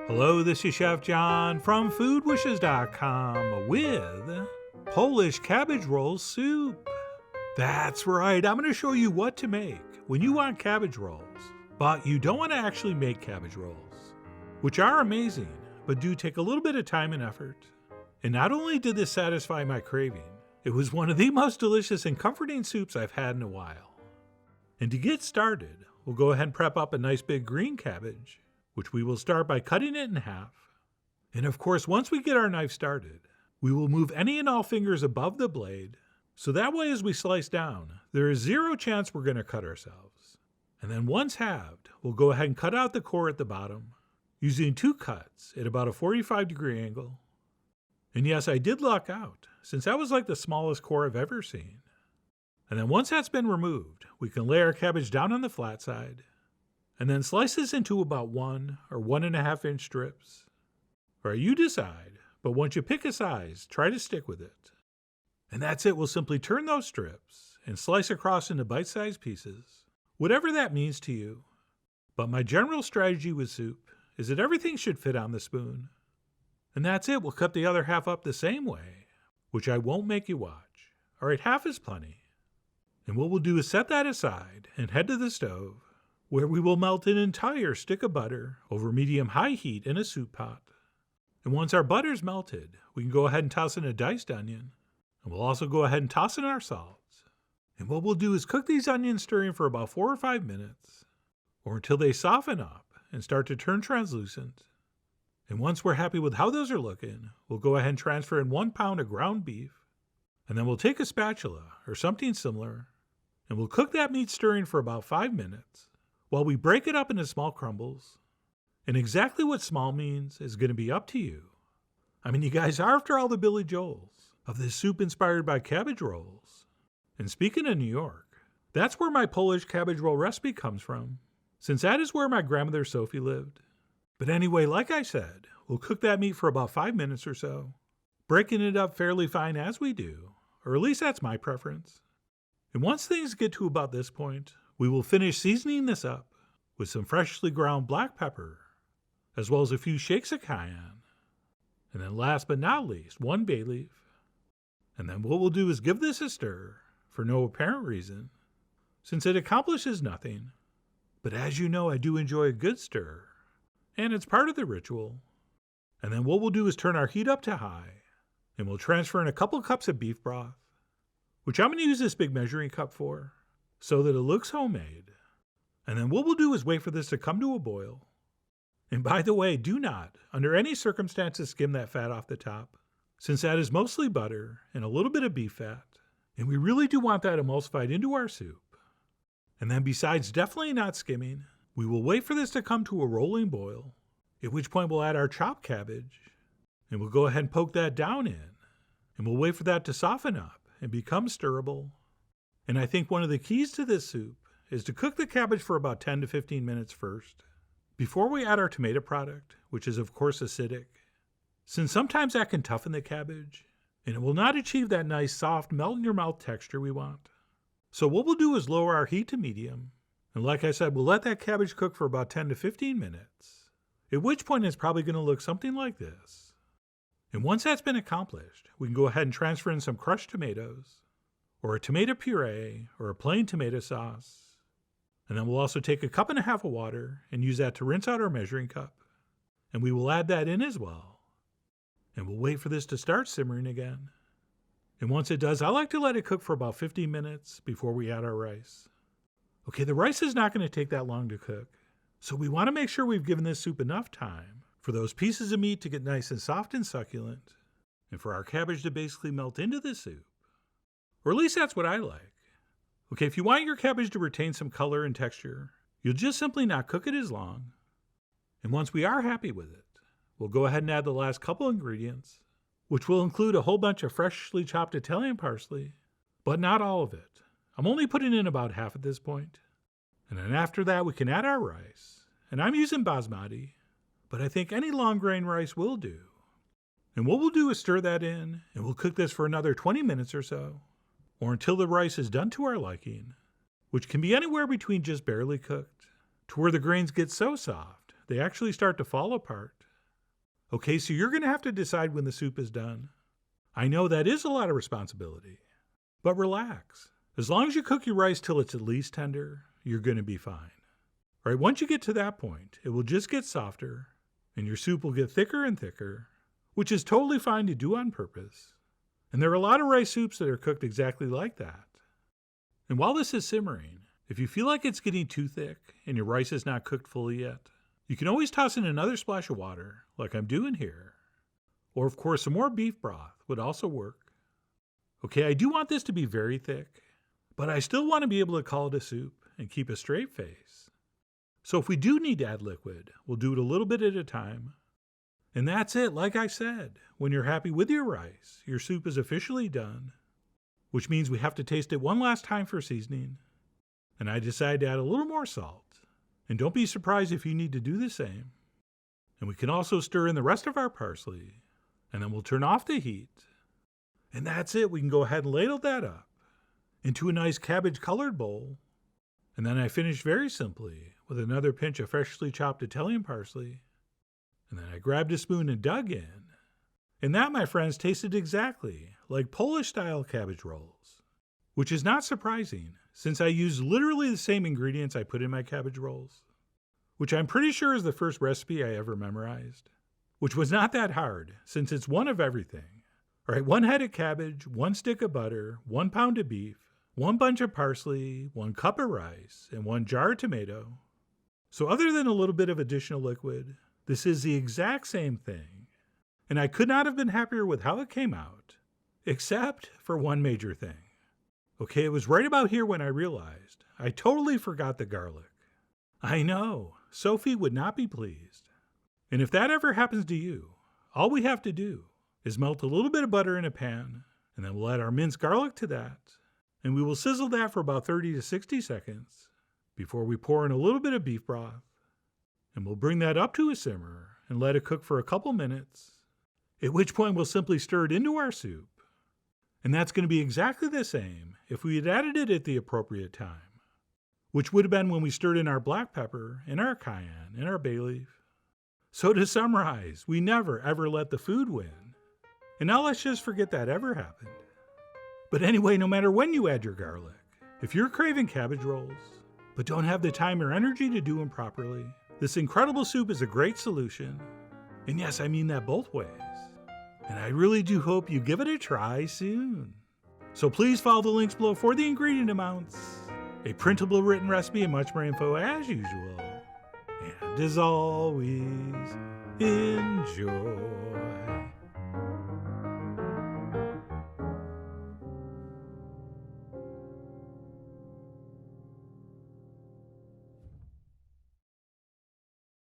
Hello, this is Chef John from foodwishes.com with Polish cabbage roll soup. That's right, I'm going to show you what to make when you want cabbage rolls, but you don't want to actually make cabbage rolls, which are amazing, but do take a little bit of time and effort. And not only did this satisfy my craving, it was one of the most delicious and comforting soups I've had in a while. And to get started, we'll go ahead and prep up a nice big green cabbage, which we will start by cutting it in half. And of course, once we get our knife started, we will move any and all fingers above the blade, so that way as we slice down, there is zero chance we're going to cut ourselves. And then once halved, we'll go ahead and cut out the core at the bottom, using 2 cuts at about a 45-degree angle. And yes, I did luck out, since that was like the smallest core I've ever seen. And then once that's been removed, we can lay our cabbage down on the flat side, and then slice this into about 1 or 1.5 inch strips. Or you decide, but once you pick a size, try to stick with it. And that's it, we'll simply turn those strips and slice across into bite-sized pieces, whatever that means to you. But my general strategy with soup is that everything should fit on the spoon. And that's it, we'll cut the other half up the same way, which I won't make you watch. Alright, half is plenty. And what we'll do is set that aside and head to the stove, where we will melt an entire stick of butter over medium-high heat in a soup pot. And once our butter's melted, we can go ahead and toss in a diced onion, and we'll also go ahead and toss in our salts. And what we'll do is cook these onions stirring for about 4 or 5 minutes, or until they soften up and start to turn translucent. And once we're happy with how those are looking, we'll go ahead and transfer in 1 pound of ground beef, and then we'll take a spatula or something similar, and we'll cook that meat stirring for about 5 minutes, while we break it up into small crumbles. And exactly what small means is going to be up to you. I mean, you guys are after all the Billy Joels of this soup inspired by cabbage rolls. And speaking of New York, that's where my Polish cabbage roll recipe comes from, since that is where my grandmother Sophie lived. But anyway, like I said, we'll cook that meat for about 5 minutes or so, breaking it up fairly fine as we do, or at least that's my preference. And once things get to about this point, we will finish seasoning this up with some freshly ground black pepper, as well as a few shakes of cayenne. And then last but not least, 1 bay leaf. And then what we'll do is give this a stir, for no apparent reason, since it accomplishes nothing. But as you know, I do enjoy a good stir, and it's part of the ritual. And then what we'll do is turn our heat up to high, and we'll transfer in a couple cups of beef broth, which I'm going to use this big measuring cup for, so that it looks homemade. And then what we'll do is wait for this to come to a boil. And by the way, do not, under any circumstances, skim that fat off the top, since that is mostly butter and a little bit of beef fat, and we really do want that emulsified into our soup. And then besides definitely not skimming, we will wait for this to come to a rolling boil, at which point we'll add our chopped cabbage, and we'll go ahead and poke that down in, and we'll wait for that to soften up and become stirrable. And I think one of the keys to this soup is to cook the cabbage for about 10 to 15 minutes first, before we add our tomato product, which is of course acidic, since sometimes that can toughen the cabbage, and it will not achieve that nice soft melt-in-your-mouth texture we want. So what we'll do is lower our heat to medium, and like I said, we'll let that cabbage cook for about 10 to 15 minutes, at which point it's probably going to look something like this. And once that's been accomplished, we can go ahead and transfer in some crushed tomatoes, or a tomato puree, or a plain tomato sauce. And then we'll also take a 1.5 cups of water and use that to rinse out our measuring cup. And we will add that in as well. And we'll wait for this to start simmering again. And once it does, I like to let it cook for about 15 minutes before we add our rice. Okay, the rice is not going to take that long to cook, so we want to make sure we've given this soup enough time for those pieces of meat to get nice and soft and succulent, and for our cabbage to basically melt into the soup. Or at least that's what I like. Okay, if you want your cabbage to retain some color and texture, you'll just simply not cook it as long. And once we are happy with it, we'll go ahead and add the last couple ingredients, which will include a whole bunch of freshly chopped Italian parsley, but not all of it. I'm only putting in about half at this point. And then after that, we can add our rice. And I'm using basmati, but I think any long grain rice will do. And what we'll do is stir that in, and we'll cook this for another 20 minutes or so, or until the rice is done to our liking, which can be anywhere between just barely cooked to where the grains get so soft they actually start to fall apart, Okay, so you're going to have to decide when the soup is done. I know that is a lot of responsibility, but relax. As long as you cook your rice till it's at least tender, you're going to be fine. All right, once you get to that point, it will just get softer, and your soup will get thicker and thicker, which is totally fine to do on purpose. And there are a lot of rice soups that are cooked exactly like that. And while this is simmering, if you feel like it's getting too thick and your rice is not cooked fully yet, you can always toss in another splash of water, like I'm doing here. Or of course, some more beef broth would also work. Okay, I do want this to be very thick, but I still want to be able to call it a soup and keep a straight face. So if we do need to add liquid, we'll do it a little bit at a time. And that's it, like I said, when you're happy with your rice, your soup is officially done, which means we have to taste it one last time for seasoning. And I decided to add a little more salt. And don't be surprised if you need to do the same. And we can also stir in the rest of our parsley, and then we'll turn off the heat. And that's it, we can go ahead and ladle that up into a nice cabbage colored bowl. And then I finish very simply with another pinch of freshly chopped Italian parsley. And then I grabbed a spoon and dug in. And that, my friends, tasted exactly like Polish-style cabbage rolls. Which is not surprising, since I used literally the same ingredients I put in my cabbage rolls. Which I'm pretty sure is the first recipe I ever memorized. Which was not that hard, since it's one of everything. All right, 1 head of cabbage, 1 stick of butter, 1 pound of beef, 1 bunch of parsley, 1 cup of rice, and 1 jar of tomato. So other than a little bit of additional liquid, this is the exact same thing. And I could not have been happier with how it came out, except for one major thing. Okay, it was right about here when I realized I totally forgot the garlic. I know, Sophie would not be pleased. And if that ever happens to you, all we have to do is melt a little bit of butter in a pan, and then we'll add our minced garlic to that, and we will sizzle that for about 30 to 60 seconds before we pour in a little bit of beef broth, and we'll bring that up to a simmer and let it cook for a couple minutes, at which point we'll simply stir it into our soup. And that's going to be exactly the same if we had added it at the appropriate time, which would have been when we stirred in our black pepper and our cayenne and our bay leaf. So to summarize, we never ever let the food win. And now let's just forget that ever happened. But anyway, no matter when you add your garlic, if you're craving cabbage rolls, but don't have the time or energy to do them properly, this incredible soup is a great solution. And yes, I mean that both ways. And I really do hope you give it a try soon. So please follow the links below for the ingredient amounts, a printable written recipe, and much more info as usual. And as always, enjoy.